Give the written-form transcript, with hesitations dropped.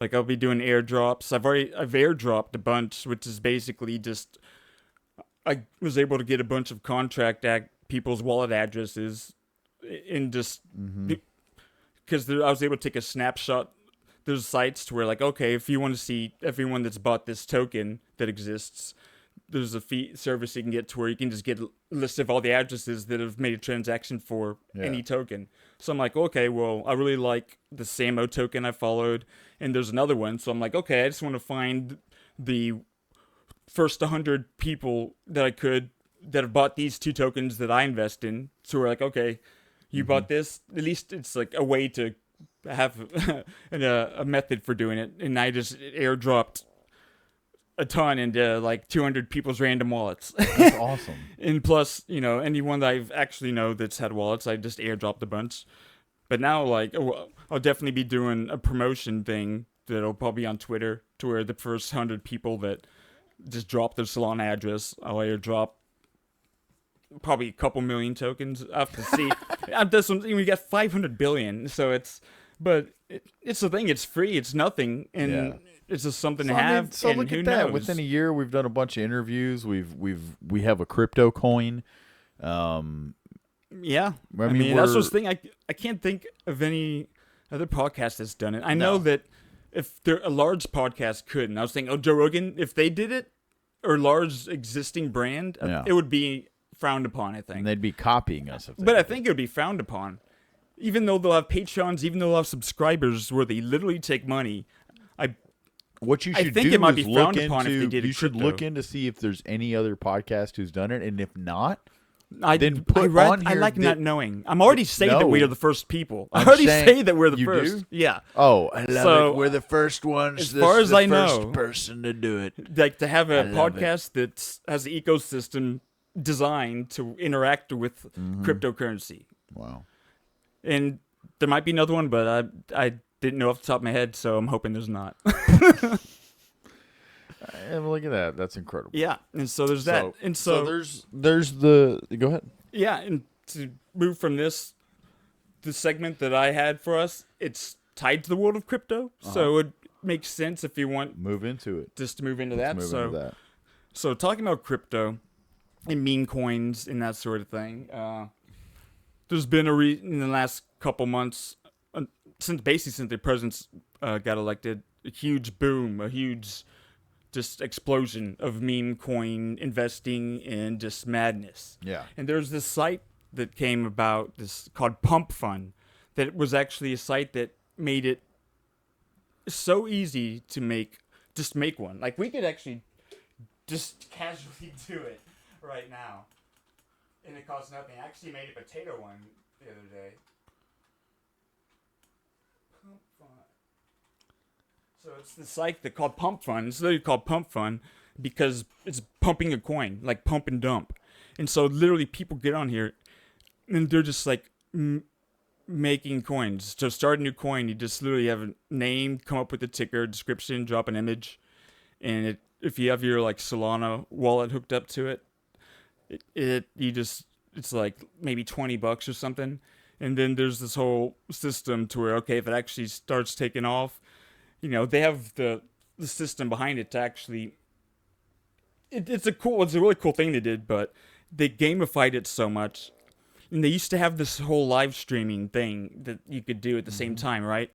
Like I'll be doing airdrops. I've airdropped a bunch, which is basically just I was able to get a bunch of people's wallet addresses and just Mm-hmm. because I was able to take a snapshot. There's sites to where like, okay, if you want to see everyone that's bought this token that exists, there's a fee service you can get to where you can just get a list of all the addresses that have made a transaction for Yeah. any token. So I'm like, okay, well, I really like the Samo token I followed, and there's another one. So I'm like, okay, I just want to find the first 100 people that I could that have bought these two tokens that I invest in. So we're like, okay, you Mm-hmm. bought this. At least it's like a way to have a method for doing it. And I just airdropped a ton into like 200 people's random wallets. That's awesome. And plus, anyone that I've actually know that's had wallets, I just airdropped a bunch. But now, like, I'll definitely be doing a promotion thing that'll probably be on Twitter to where the first 100 people that just drop their Solana address, I'll airdrop probably a couple million tokens. I have to see. This one, we got 500 billion, so it's the thing. It's free. It's nothing, and Yeah. it's just something to I mean, have. so and look who at that. knows? Within a year, we've done a bunch of interviews. We have a crypto coin. Yeah, I mean, that's the thing. I can't think of any other podcast that's done it. I know No. that if a large podcast could, and I was thinking, Joe Rogan, if they did it, or large existing brand, Yeah. it would be frowned upon. I think. and they'd be copying us if they But I did. think it would be frowned upon. Even though they'll have Patreons, even though they'll have subscribers where they literally take money. What you I should think do it might is be look frowned upon if into. they did it You should crypto. look into see if there's any other podcast who's done it, and if not, I then put on I here like that- not knowing. I'm already saying that we No. are the first people. I I'm already saying- say that we're the you first. do? Yeah. oh, I love So, it. We're the first ones. as This far is as the I first know- person to do it. Like to have a I love it. podcast that has an ecosystem designed to interact with Mm-hmm. cryptocurrency. Wow. And there might be another one, but I didn't know off the top of my head, so I'm hoping there's not. Look at that. That's incredible. Yeah. And so there's that. And so there's the go ahead. yeah, and to move from the segment that I had for us, it's tied to the world of crypto, so it makes sense if you want Move into it. just to move into Let's that. move So, into that. so talking about crypto and meme coins and that sort of thing, there's been in the last couple months, since the presidents got elected, a huge boom, a huge just explosion of meme coin investing and just madness. Yeah. And there's this site that came about, this called PumpFun, that was actually a site that made it so easy to make one. Like we could actually just casually do it right now, and it costs nothing. I actually made a potato one the other day. PumpFun. So it's the site that called PumpFun. It's literally called PumpFun because it's pumping a coin, like pump and dump. And so literally people get on here and they're just like making coins. To start a new coin, you just literally have a name, come up with a ticker, description, drop an image, and if you have your like Solana wallet hooked up to it, it's like maybe $20 or something. And then there's this whole system to where, okay, if it actually starts taking off, they have the system behind it to actually. It's a really cool thing they did, but they gamified it so much. And they used to have this whole live streaming thing that you could do at the same time, right?